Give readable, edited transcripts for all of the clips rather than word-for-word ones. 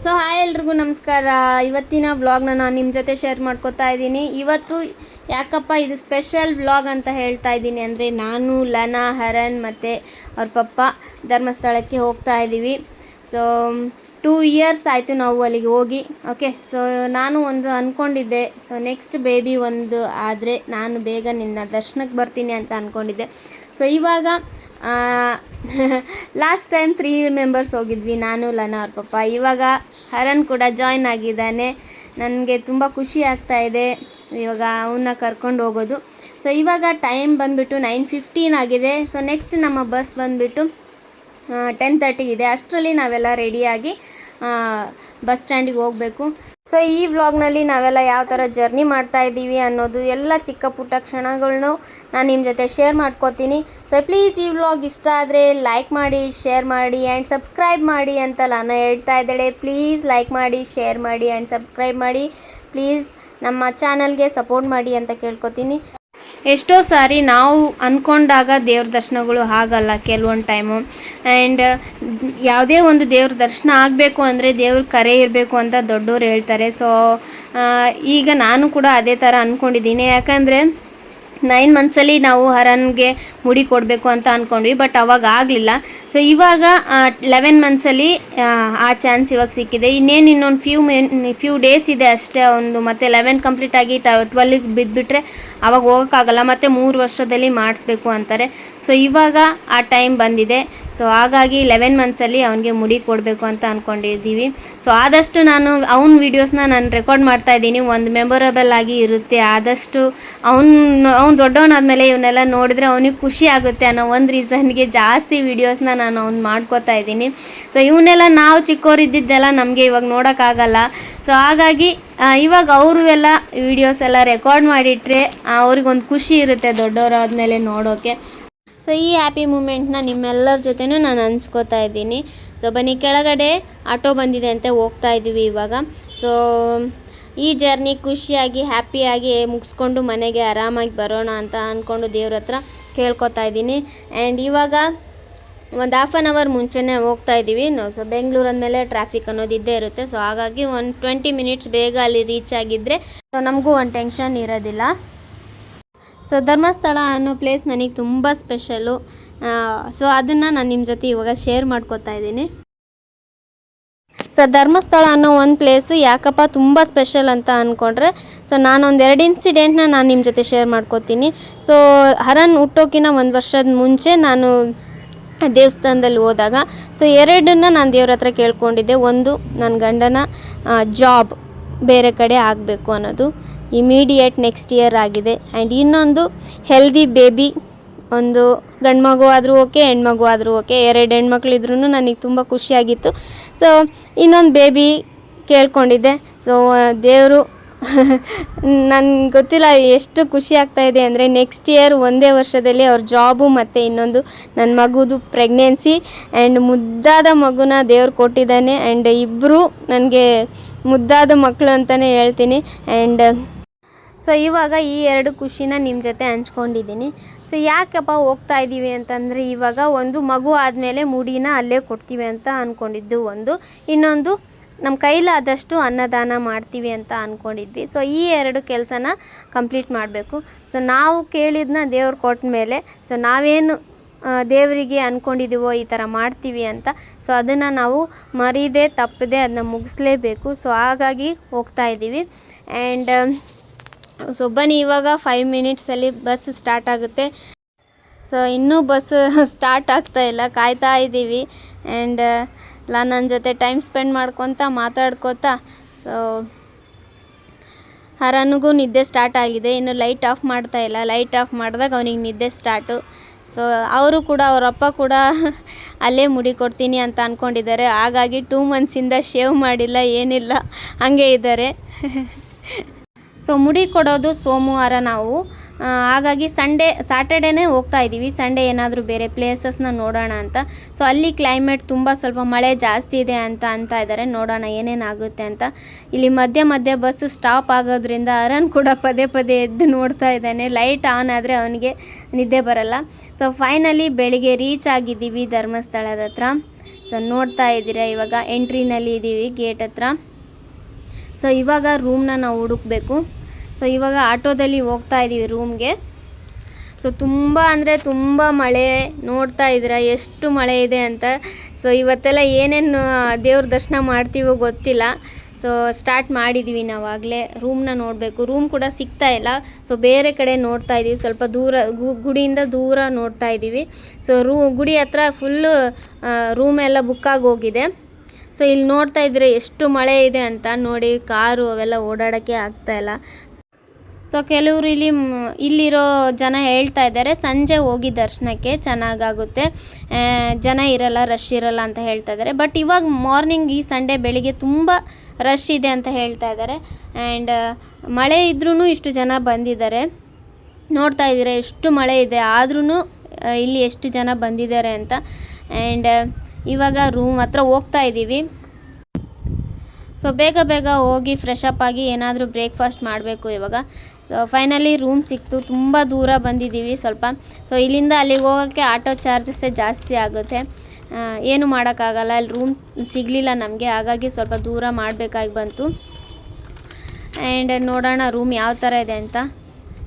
So hi ಎಲ್ರಿಗೂ ನಮಸ್ಕಾರ. ಇವತ್ತಿನ ವ್ಲಾಗ್ನ ನಾನು ನಿಮ್ಮ ಜೊತೆ ಶೇರ್ ಮಾಡ್ಕೋತಾ ಇದ್ದೀನಿ. ಇವತ್ತು ಯಾಕಪ್ಪ ಇದು ಸ್ಪೆಷಲ್ ವ್ಲಾಗ್ ಅಂತ ಹೇಳ್ತಾ ಇದ್ದೀನಿ ಅಂದರೆ, ನಾನು ಲನಾ, ಹರನ್ ಮತ್ತು ಅವ್ರ ಪಪ್ಪ ಧರ್ಮಸ್ಥಳಕ್ಕೆ ಹೋಗ್ತಾ ಇದ್ದೀವಿ. ಸೊ 2 ಇಯರ್ಸ್ ಆಯಿತು ನಾವು ಅಲ್ಲಿಗೆ ಹೋಗಿ. ಓಕೆ, ಸೊ ನಾನು ಒಂದು ಅಂದ್ಕೊಂಡಿದ್ದೆ, ಸೊ ನೆಕ್ಸ್ಟ್ ಬೇಬಿ ಒಂದು ಆದರೆ ನಾನು ಬೇಗ ನಿನ್ನ ದರ್ಶನಕ್ಕೆ ಬರ್ತೀನಿ ಅಂತ ಅಂದ್ಕೊಂಡಿದ್ದೆ. ಸೊ ಇವಾಗ ಲಾಸ್ಟ್ ಟೈಮ್ 3 ಮೆಂಬರ್ಸ್ ಹೋಗಿದ್ವಿ, ನಾನು, ಲನಾ, ಅವ್ರ ಪಪ್ಪ. ಇವಾಗ ಹರನ್ ಕೂಡ ಜಾಯ್ನ್ ಆಗಿದ್ದಾನೆ. ನನಗೆ ತುಂಬ ಖುಷಿ ಆಗ್ತಾಯಿದೆ ಇವಾಗ ಅವನ್ನ ಕರ್ಕೊಂಡು ಹೋಗೋದು. ಸೊ ಇವಾಗ ಟೈಮ್ ಬಂದುಬಿಟ್ಟು 9:15 ಆಗಿದೆ. ಸೊ ನೆಕ್ಸ್ಟ್ ನಮ್ಮ ಬಸ್ ಬಂದುಬಿಟ್ಟು 10:30 ಇದೆ. ಅಷ್ಟರಲ್ಲಿ ನಾವೆಲ್ಲ ರೆಡಿಯಾಗಿ ಬಸ್ ಸ್ಟ್ಯಾಂಡಿಗೆ ಹೋಗಬೇಕು. ಸೊ ಈ ವ್ಲಾಗ್ನಲ್ಲಿ ನಾವೆಲ್ಲ ಯಾವ ಥರ ಜರ್ನಿ ಮಾಡ್ತಾ ಇದ್ದೀವಿ ಅನ್ನೋದು ಎಲ್ಲ ಚಿಕ್ಕ ಪುಟ್ಟ ಕ್ಷಣಗಳನ್ನು ನಾನು ನಿಮ್ಮ ಜೊತೆ ಶೇರ್ ಮಾಡ್ಕೋತೀನಿ. ಸೊ ಪ್ಲೀಸ್ ಈ ವ್ಲಾಗ್ ಇಷ್ಟ ಆದರೆ ಲೈಕ್ ಮಾಡಿ, ಶೇರ್ ಮಾಡಿ ಆ್ಯಂಡ್ ಸಬ್ಸ್ಕ್ರೈಬ್ ಮಾಡಿ ಅಂತ ನಾನು ಹೇಳ್ತಾ ಇದ್ದಾಳೆ. ಪ್ಲೀಸ್ ಲೈಕ್ ಮಾಡಿ, ಶೇರ್ ಮಾಡಿ ಆ್ಯಂಡ್ ಸಬ್ಸ್ಕ್ರೈಬ್ ಮಾಡಿ. ಪ್ಲೀಸ್ ನಮ್ಮ ಚಾನಲ್ಗೆ ಸಪೋರ್ಟ್ ಮಾಡಿ ಅಂತ ಕೇಳ್ಕೊತೀನಿ. ಎಷ್ಟೋ ಸಾರಿ ನಾವು ಅಂದ್ಕೊಂಡಾಗ ದೇವ್ರ ದರ್ಶನಗಳು ಆಗಲ್ಲ ಕೆಲವೊಂದು ಟೈಮು. ಆ್ಯಂಡ್ ಯಾವುದೇ ಒಂದು ದೇವ್ರ ದರ್ಶನ ಆಗಬೇಕು ಅಂದರೆ ದೇವ್ರ ಕರೆ ಇರಬೇಕು ಅಂತ ದೊಡ್ಡವರು ಹೇಳ್ತಾರೆ. ಸೊ ಈಗ ನಾನು ಕೂಡ ಅದೇ ಥರ ಅಂದ್ಕೊಂಡಿದ್ದೀನಿ. ಯಾಕಂದರೆ 9 ಮಂತ್ಸಲ್ಲಿ ನಾವು ಹರನ್ಗೆ ಮುಡಿ ಕೊಡಬೇಕು ಅಂತ ಅಂದ್ಕೊಂಡ್ವಿ, ಬಟ್ ಅವಾಗ ಆಗಲಿಲ್ಲ. ಸೊ ಇವಾಗ 11 ಮಂತ್ಸಲ್ಲಿ ಆ ಚಾನ್ಸ್ ಇವಾಗ ಸಿಕ್ಕಿದೆ. ಇನ್ನೊಂದು ಫ್ಯೂ ಡೇಸ್ ಇದೆ ಅಷ್ಟೇ ಒಂದು, ಮತ್ತು 11 ಕಂಪ್ಲೀಟ್ ಆಗಿ 12ಗೆ ಬಿದ್ದುಬಿಟ್ರೆ ಆವಾಗ ಹೋಗೋಕ್ಕಾಗಲ್ಲ, ಮತ್ತು 3 ವರ್ಷದಲ್ಲಿ ಮಾಡಿಸ್ಬೇಕು ಅಂತಾರೆ. ಸೊ ಇವಾಗ ಆ ಟೈಮ್ ಬಂದಿದೆ. ಸೊ ಹಾಗಾಗಿ 11 ಮಂತ್ಸಲ್ಲಿ ಅವನಿಗೆ ಮುಡಿ ಕೊಡಬೇಕು ಅಂತ ಅಂದ್ಕೊಂಡಿದ್ದೀವಿ. ಸೊ ಆದಷ್ಟು ನಾನು ಅವ್ನ ವೀಡಿಯೋಸ್ನ ನಾನು ರೆಕಾರ್ಡ್ ಮಾಡ್ತಾಯಿದ್ದೀನಿ, ಒಂದು ಮೆಮೊರೇಬಲ್ ಆಗಿ ಇರುತ್ತೆ. ಆದಷ್ಟು ಅವ್ನು ದೊಡ್ಡವನಾದ್ಮೇಲೆ ಇವನ್ನೆಲ್ಲ ನೋಡಿದ್ರೆ ಅವನಿಗೆ ಖುಷಿ ಆಗುತ್ತೆ ಅನ್ನೋ ಒಂದು ರೀಸನ್ಗೆ ಜಾಸ್ತಿ ವೀಡಿಯೋಸ್ನ ನಾನು ಅವ್ನು ಮಾಡ್ಕೋತಾ ಇದ್ದೀನಿ. ಸೊ ಇವನ್ನೆಲ್ಲ ನಾವು ಚಿಕ್ಕವರಿದ್ದಿದ್ದೆಲ್ಲ ನಮಗೆ ಇವಾಗ ನೋಡೋಕ್ಕಾಗಲ್ಲ. ಸೊ ಹಾಗಾಗಿ ಇವಾಗ ಅವರು ಎಲ್ಲ ವೀಡಿಯೋಸ್ ಎಲ್ಲ ರೆಕಾರ್ಡ್ ಮಾಡಿಟ್ರೆ ಅವ್ರಿಗೊಂದು ಖುಷಿ ಇರುತ್ತೆ ದೊಡ್ಡವರಾದ್ಮೇಲೆ ನೋಡೋಕ್ಕೆ. ಸೊ ಈ ಹ್ಯಾಪಿ ಮೂಮೆಂಟ್ನ ನಿಮ್ಮೆಲ್ಲರ ಜೊತೆನೂ ನಾನು ಹಂಚ್ಕೋತಾ ಇದ್ದೀನಿ. ಸೊ ಬನ್ನಿ, ಕೆಳಗಡೆ ಆಟೋ ಬಂದಿದೆ ಅಂತ ಹೋಗ್ತಾ ಇದ್ದೀವಿ ಇವಾಗ. ಸೊ ಈ ಜರ್ನಿ ಖುಷಿಯಾಗಿ ಹ್ಯಾಪಿಯಾಗಿ ಮುಗಿಸ್ಕೊಂಡು ಮನೆಗೆ ಆರಾಮಾಗಿ ಬರೋಣ ಅಂತ ಅಂದ್ಕೊಂಡು ದೇವ್ರ ಹತ್ರ ಕೇಳ್ಕೊತಾ ಇದ್ದೀನಿ. ಆ್ಯಂಡ್ ಇವಾಗ ಒಂದು 1/2 hour ಮುಂಚೆನೇ ಹೋಗ್ತಾ ಇದ್ದೀವಿ. ಸೊ ಬೆಂಗಳೂರು ಅಂದಮೇಲೆ ಟ್ರಾಫಿಕ್ ಅನ್ನೋದು ಇದ್ದೇ ಇರುತ್ತೆ. ಸೊ ಹಾಗಾಗಿ ಒಂದು 20 ಮಿನಿಟ್ಸ್ ಬೇಗ ಅಲ್ಲಿ ರೀಚ್ ಆಗಿದ್ದರೆ ಸೊ ನಮಗೂ ಒಂದು ಟೆನ್ಷನ್ ಇರೋದಿಲ್ಲ. ಸೊ ಧರ್ಮಸ್ಥಳ ಅನ್ನೋ ಪ್ಲೇಸ್ ನನಗೆ ತುಂಬ ಸ್ಪೆಷಲು. ಸೊ ಅದನ್ನು ನಾನು ನಿಮ್ಮ ಜೊತೆ ಇವಾಗ ಶೇರ್ ಮಾಡ್ಕೋತಾ ಇದ್ದೀನಿ. ಸೊ ಧರ್ಮಸ್ಥಳ ಅನ್ನೋ ಒಂದು ಪ್ಲೇಸು ಯಾಕಪ್ಪ ತುಂಬ ಸ್ಪೆಷಲ್ ಅಂತ ಅಂದ್ಕೊಂಡ್ರೆ, ಸೊ ನಾನೊಂದು 2 ಇನ್ಸಿಡೆಂಟ್ನ ನಾನು ನಿಮ್ಮ ಜೊತೆ ಶೇರ್ ಮಾಡ್ಕೋತೀನಿ. ಸೊ ಹರನ್ ಹುಟ್ಟೋಕಿನ 1 ವರ್ಷದ ಮುಂಚೆ ನಾನು ದೇವಸ್ಥಾನದಲ್ಲಿ ಹೋದಾಗ ಸೊ 2 ನಾನು ದೇವ್ರ ಹತ್ರ ಕೇಳ್ಕೊಂಡಿದ್ದೆ. ಒಂದು, ನನ್ನ ಗಂಡನ ಜಾಬ್ ಬೇರೆ ಕಡೆ ಆಗಬೇಕು ಅನ್ನೋದು, ಇಮಿಡಿಯೇಟ್ ನೆಕ್ಸ್ಟ್ ಇಯರ್ ಆಗಿದೆ. ಆ್ಯಂಡ್ ಇನ್ನೊಂದು ಹೆಲ್ದಿ ಬೇಬಿ, ಒಂದು ಗಂಡು ಮಗು ಆದರೂ ಓಕೆ, ಹೆಣ್ಮಗು ಆದರೂ ಓಕೆ. 2 ಹೆಣ್ಮಕ್ಳಿದ್ರೂ ನನಗೆ ತುಂಬ ಖುಷಿಯಾಗಿತ್ತು. ಸೊ ಇನ್ನೊಂದು ಬೇಬಿ ಕೇಳ್ಕೊಂಡಿದ್ದೆ. ಸೊ ದೇವರು ನನಗೆ ಗೊತ್ತಿಲ್ಲ ಎಷ್ಟು ಖುಷಿ ಆಗ್ತಾಯಿದೆ ಅಂದರೆ, ನೆಕ್ಸ್ಟ್ ಇಯರ್ ಒಂದೇ ವರ್ಷದಲ್ಲಿ ಅವ್ರ ಜಾಬು ಮತ್ತು ಇನ್ನೊಂದು ನನ್ನ ಮಗುದು ಪ್ರೆಗ್ನೆನ್ಸಿ ಆ್ಯಂಡ್ ಮುದ್ದಾದ ಮಗುನ ದೇವ್ರು ಕೊಟ್ಟಿದ್ದಾನೆ. ಆ್ಯಂಡ್ ಇಬ್ಬರು ನನಗೆ ಮುದ್ದಾದ ಮಕ್ಕಳು ಅಂತಲೇ ಹೇಳ್ತೀನಿ. ಆ್ಯಂಡ್ ಸೊ ಇವಾಗ ಈ 2 ಖುಷಿನ ನಿಮ್ಮ ಜೊತೆ ಹಂಚ್ಕೊಂಡಿದ್ದೀನಿ. ಸೊ ಯಾಕಪ್ಪ ಹೋಗ್ತಾ ಇದ್ದೀವಿ ಅಂತಂದರೆ, ಇವಾಗ ಒಂದು ಮಗು ಆದಮೇಲೆ ಮುಡಿನ ಅಲ್ಲೇ ಕೊಡ್ತೀವಿ ಅಂತ ಅಂದ್ಕೊಂಡಿದ್ದು ಒಂದು, ಇನ್ನೊಂದು ನಮ್ಮ ಕೈಲಾದಷ್ಟು ಅನ್ನದಾನ ಮಾಡ್ತೀವಿ ಅಂತ ಅಂದ್ಕೊಂಡಿದ್ವಿ. ಸೊ ಈ 2 ಕೆಲಸನ ಕಂಪ್ಲೀಟ್ ಮಾಡಬೇಕು. ಸೊ ನಾವು ಕೇಳಿದ್ದನ್ನ ದೇವ್ರು ಕೊಟ್ಟ ಮೇಲೆ ಸೊ ನಾವೇನು ದೇವರಿಗೆ ಅಂದ್ಕೊಂಡಿದ್ದೀವೋ ಈ ಥರ ಮಾಡ್ತೀವಿ ಅಂತ, ಸೊ ಅದನ್ನು ನಾವು ಮರೀದೆ ತಪ್ಪದೆ ಅದನ್ನ ಮುಗಿಸ್ಲೇಬೇಕು. ಸೊ ಹಾಗಾಗಿ ಹೋಗ್ತಾ ಇದ್ದೀವಿ. ಆ್ಯಂಡ್ ಸೊ ಬನ್ನಿ, ಇವಾಗ 5 ಮಿನಿಟ್ಸಲ್ಲಿ ಬಸ್ ಸ್ಟಾರ್ಟ್ ಆಗುತ್ತೆ. ಸೊ ಇನ್ನೂ ಬಸ್ ಸ್ಟಾರ್ಟ್ ಆಗ್ತಾಯಿಲ್ಲ, ಕಾಯ್ತಾ ಇದ್ದೀವಿ. ಆ್ಯಂಡ್ ನನ್ನ ಜೊತೆ ಟೈಮ್ ಸ್ಪೆಂಡ್ ಮಾಡ್ಕೊತ ಮಾತಾಡ್ಕೋತಾ ಸೊ ಹರನಿಗೂ ನಿದ್ದೆ ಸ್ಟಾರ್ಟ್ ಆಗಿದೆ. ಇನ್ನು ಲೈಟ್ ಆಫ್ ಮಾಡ್ತಾಯಿಲ್ಲ. ಲೈಟ್ ಆಫ್ ಮಾಡಿದಾಗ ಅವನಿಗೆ ನಿದ್ದೆ ಸ್ಟಾರ್ಟು. ಸೊ ಅವರು ಕೂಡ, ಅವರಪ್ಪ ಕೂಡ ಅಲ್ಲೇ ಮುಡಿ ಕೊಡ್ತೀನಿ ಅಂತ ಅಂದ್ಕೊಂಡಿದ್ದಾರೆ. ಹಾಗಾಗಿ 2 ಮಂತ್ಸಿಂದ ಶೇವ್ ಮಾಡಿಲ್ಲ, ಏನಿಲ್ಲ, ಹಾಗೆ ಇದ್ದಾರೆ. ಸೊ ಮುಡಿ ಕೊಡೋದು ಸೋಮವಾರ ನಾವು, ಹಾಗಾಗಿ ಸ್ಯಾಟರ್ಡೇನೇ ಹೋಗ್ತಾ ಇದ್ದೀವಿ. ಸಂಡೇ ಏನಾದರೂ ಬೇರೆ ಪ್ಲೇಸಸ್ನ ನೋಡೋಣ ಅಂತ. ಸೊ ಅಲ್ಲಿ ಕ್ಲೈಮೇಟ್ ತುಂಬ ಸ್ವಲ್ಪ ಮಳೆ ಜಾಸ್ತಿ ಇದೆ ಅಂತ ಇದ್ದಾರೆ. ನೋಡೋಣ ಏನೇನಾಗುತ್ತೆ ಅಂತ. ಇಲ್ಲಿ ಮಧ್ಯೆ ಬಸ್ ಸ್ಟಾಪ್ ಆಗೋದ್ರಿಂದ ಹರನ್ ಕೂಡ ಪದೇ ಎದ್ದು ನೋಡ್ತಾ ಇದ್ದಾನೆ. ಲೈಟ್ ಆನ್ ಆದರೆ ಅವನಿಗೆ ನಿದ್ದೆ ಬರಲ್ಲ. ಸೊ ಫೈನಲಿ ಬೆಳಿಗ್ಗೆ ರೀಚ್ ಆಗಿದ್ದೀವಿ ಧರ್ಮಸ್ಥಳದ ಹತ್ರ. ಸೊ ನೋಡ್ತಾ ಇದ್ದೀರಾ ಇವಾಗ ಎಂಟ್ರಿನಲ್ಲಿ ಇದ್ದೀವಿ ಗೇಟ್ ಹತ್ರ. ಸೊ ಇವಾಗ ರೂಮ್ನ ನಾವು ಹುಡುಕಬೇಕು. ಸೊ ಇವಾಗ ಆಟೋದಲ್ಲಿ ಹೋಗ್ತಾ ಇದ್ದೀವಿ ರೂಮ್ಗೆ. ಸೊ ತುಂಬ ಅಂದರೆ ತುಂಬ ಮಳೆ, ನೋಡ್ತಾ ಇದ್ದೀರಾ ಎಷ್ಟು ಮಳೆ ಇದೆ ಅಂತ. ಸೊ ಇವತ್ತೆಲ್ಲ ಏನೇನು ದೇವ್ರ ದರ್ಶನ ಮಾಡ್ತೀವೋ ಗೊತ್ತಿಲ್ಲ. ಸೊ ಸ್ಟಾರ್ಟ್ ಮಾಡಿದ್ದೀವಿ ನಾವಾಗಲೇ. ರೂಮ್ನ ನೋಡಬೇಕು, ರೂಮ್ ಕೂಡ ಸಿಗ್ತಾ ಇಲ್ಲ. ಸೊ ಬೇರೆ ಕಡೆ ನೋಡ್ತಾ ಇದ್ದೀವಿ, ಸ್ವಲ್ಪ ದೂರ ಗುಡಿಯಿಂದ ದೂರ ನೋಡ್ತಾ ಇದ್ದೀವಿ. ಸೊ ಗುಡಿ ಹತ್ರ ಫುಲ್ಲು ರೂಮ್ ಎಲ್ಲ ಬುಕ್ಕಾಗಿ ಹೋಗಿದೆ. ಸೊ ಇಲ್ಲಿ ನೋಡ್ತಾ ಇದ್ರೆ ಎಷ್ಟು ಮಳೆ ಇದೆ ಅಂತ ನೋಡಿ, ಕಾರು ಅವೆಲ್ಲ ಓಡಾಡೋಕ್ಕೆ ಆಗ್ತಾಯಿಲ್ಲ. ಸೊ ಕೆಲವರು ಇಲ್ಲಿರೋ ಜನ ಹೇಳ್ತಾ ಇದ್ದಾರೆ ಸಂಜೆ ಹೋಗಿ ದರ್ಶನಕ್ಕೆ ಚೆನ್ನಾಗಾಗುತ್ತೆ, ಜನ ಇರಲ್ಲ, ರಶ್ ಇರಲ್ಲ ಅಂತ ಹೇಳ್ತಾ ಇದ್ದಾರೆ. ಬಟ್ ಇವಾಗ ಮಾರ್ನಿಂಗ್ ಈ ಸಂಡೇ ಬೆಳಿಗ್ಗೆ ತುಂಬ ರಶ್ ಇದೆ ಅಂತ ಹೇಳ್ತಾ ಇದ್ದಾರೆ. ಆ್ಯಂಡ್ ಮಳೆ ಇದ್ರೂ ಇಷ್ಟು ಜನ ಬಂದಿದ್ದಾರೆ. ನೋಡ್ತಾ ಇದ್ದೀರಾ ಎಷ್ಟು ಮಳೆ ಇದೆ, ಆದ್ರೂ ಇಲ್ಲಿ ಎಷ್ಟು ಜನ ಬಂದಿದ್ದಾರೆ ಅಂತ. ಆ್ಯಂಡ್ ಇವಾಗ ರೂಮ್ ಹತ್ರ ಹೋಗ್ತಾ ಇದ್ದೀವಿ. ಸೊ ಬೇಗ ಹೋಗಿ ಫ್ರೆಶ್ ಅಪ್ ಆಗಿ ಏನಾದರೂ ಬ್ರೇಕ್ಫಾಸ್ಟ್ ಮಾಡಬೇಕು ಇವಾಗ. ಸೊ ಫೈನಲಿ ರೂಮ್ ಸಿಕ್ತು. ತುಂಬ ದೂರ ಬಂದಿದ್ದೀವಿ ಸ್ವಲ್ಪ. ಸೊ ಇಲ್ಲಿಂದ ಅಲ್ಲಿಗೆ ಹೋಗೋಕ್ಕೆ ಆಟೋ ಚಾರ್ಜಸ್ಸೇ ಜಾಸ್ತಿ ಆಗುತ್ತೆ, ಏನು ಮಾಡೋಕ್ಕಾಗಲ್ಲ. ಅಲ್ಲಿ ರೂಮ್ ಸಿಗಲಿಲ್ಲ ನಮಗೆ, ಹಾಗಾಗಿ ಸ್ವಲ್ಪ ದೂರ ಮಾಡಬೇಕಾಗಿ ಬಂತು. ಆ್ಯಂಡ್ ನೋಡೋಣ ರೂಮ್ ಯಾವ ಥರ ಇದೆ ಅಂತ.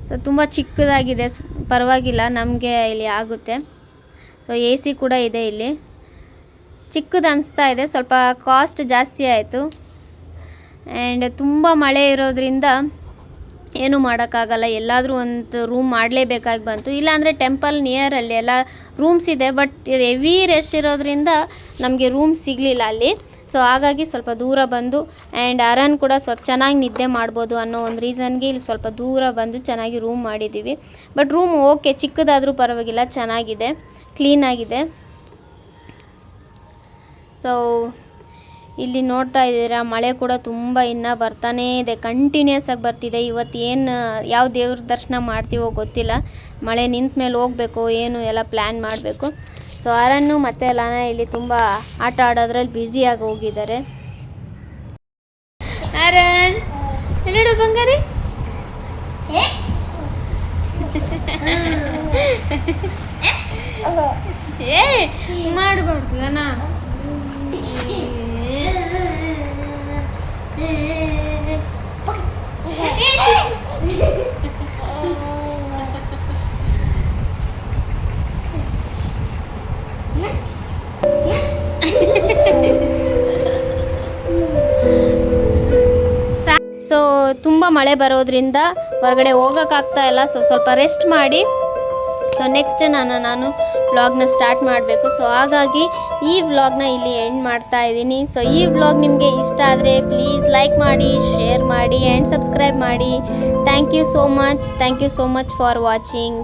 ಸೊ ತುಂಬ ಚಿಕ್ಕದಾಗಿದೆ, ಪರವಾಗಿಲ್ಲ, ನಮಗೆ ಇಲ್ಲಿ ಆಗುತ್ತೆ. ಸೊ AC ಕೂಡ ಇದೆ ಇಲ್ಲಿ. ಚಿಕ್ಕದು ಅನಿಸ್ತಾ ಇದೆ, ಸ್ವಲ್ಪ ಕಾಸ್ಟ್ ಜಾಸ್ತಿ ಆಯಿತು. ಆ್ಯಂಡ್ ತುಂಬ ಮಳೆ ಇರೋದ್ರಿಂದ ಏನು ಮಾಡೋಕ್ಕಾಗಲ್ಲ, ಎಲ್ಲಾದರೂ ಒಂದು ರೂಮ್ ಮಾಡಲೇಬೇಕಾಗಿ ಬಂತು. ಇಲ್ಲಾಂದರೆ ಟೆಂಪಲ್ ನಿಯರಲ್ಲಿ ಎಲ್ಲ ರೂಮ್ಸ್ ಇದೆ, ಬಟ್ ಹೆವಿ ರಶ್ ಇರೋದ್ರಿಂದ ನಮಗೆ ರೂಮ್ ಸಿಗಲಿಲ್ಲ ಅಲ್ಲಿ. ಸೊ ಹಾಗಾಗಿ ಸ್ವಲ್ಪ ದೂರ ಬಂದು, ಆ್ಯಂಡ್ ಅರನ್ ಕೂಡ ಸ್ವಲ್ಪ ಚೆನ್ನಾಗಿ ನಿದ್ದೆ ಮಾಡ್ಬೋದು ಅನ್ನೋ ಒಂದು ರೀಸನ್ಗೆ ಇಲ್ಲಿ ಸ್ವಲ್ಪ ದೂರ ಬಂದು ಚೆನ್ನಾಗಿ ರೂಮ್ ಮಾಡಿದ್ದೀವಿ. ಬಟ್ ರೂಮ್ ಓಕೆ, ಚಿಕ್ಕದಾದರೂ ಪರವಾಗಿಲ್ಲ, ಚೆನ್ನಾಗಿದೆ, ಕ್ಲೀನಾಗಿದೆ. ಸೊ ಇಲ್ಲಿ ನೋಡ್ತಾ ಇದ್ದೀರಾ ಮಳೆ ಕೂಡ ತುಂಬ ಇನ್ನೂ ಬರ್ತಾನೇ ಇದೆ, ಕಂಟಿನ್ಯೂಸ್ ಆಗಿ ಬರ್ತಿದೆ. ಇವತ್ತು ಯಾವ ದೇವ್ರ ದರ್ಶನ ಮಾಡ್ತೀವೋ ಗೊತ್ತಿಲ್ಲ, ಮಳೆ ನಿಂತ ಮೇಲೆ ಹೋಗಬೇಕು ಏನು ಎಲ್ಲ ಪ್ಲ್ಯಾನ್ ಮಾಡಬೇಕು. ಸೊ ಅರನ್ನು ಮತ್ತು ಲಾನ ಇಲ್ಲಿ ತುಂಬ ಆಟ ಆಡೋದ್ರಲ್ಲಿ ಬ್ಯುಸಿಯಾಗಿ ಹೋಗಿದ್ದಾರೆ. ಅರನ್ ಎಲ್ಲಡು ಬಂಗಾರಿ ಮಾಡಬಾರ್ದು ಅಣ್ಣ. ಸೊ ತುಂಬ ಮಳೆ ಬರೋದ್ರಿಂದ ಹೊರಗಡೆ ಹೋಗೋಕ್ಕಾಗ್ತಾ ಇಲ್ಲ. ಸೊ ಸ್ವಲ್ಪ ರೆಸ್ಟ್ ಮಾಡಿ ಸೊ ನೆಕ್ಸ್ಟ್ ನಾನು ವ್ಲಾಗ್ನ ಸ್ಟಾರ್ಟ್ ಮಾಡಬೇಕು. ಸೊ ಹಾಗಾಗಿ ಈ ವ್ಲಾಗ್ನ ಇಲ್ಲಿ ಎಂಡ್ ಮಾಡ್ತಾ ಇದ್ದೀನಿ. ಸೊ ಈ ವ್ಲಾಗ್ ನಿಮಗೆ ಇಷ್ಟ ಆದರೆ ಪ್ಲೀಸ್ ಲೈಕ್ ಮಾಡಿ, ಶೇರ್ ಮಾಡಿ ಆ್ಯಂಡ್ ಸಬ್ಸ್ಕ್ರೈಬ್ ಮಾಡಿ. Thank you so much for watching.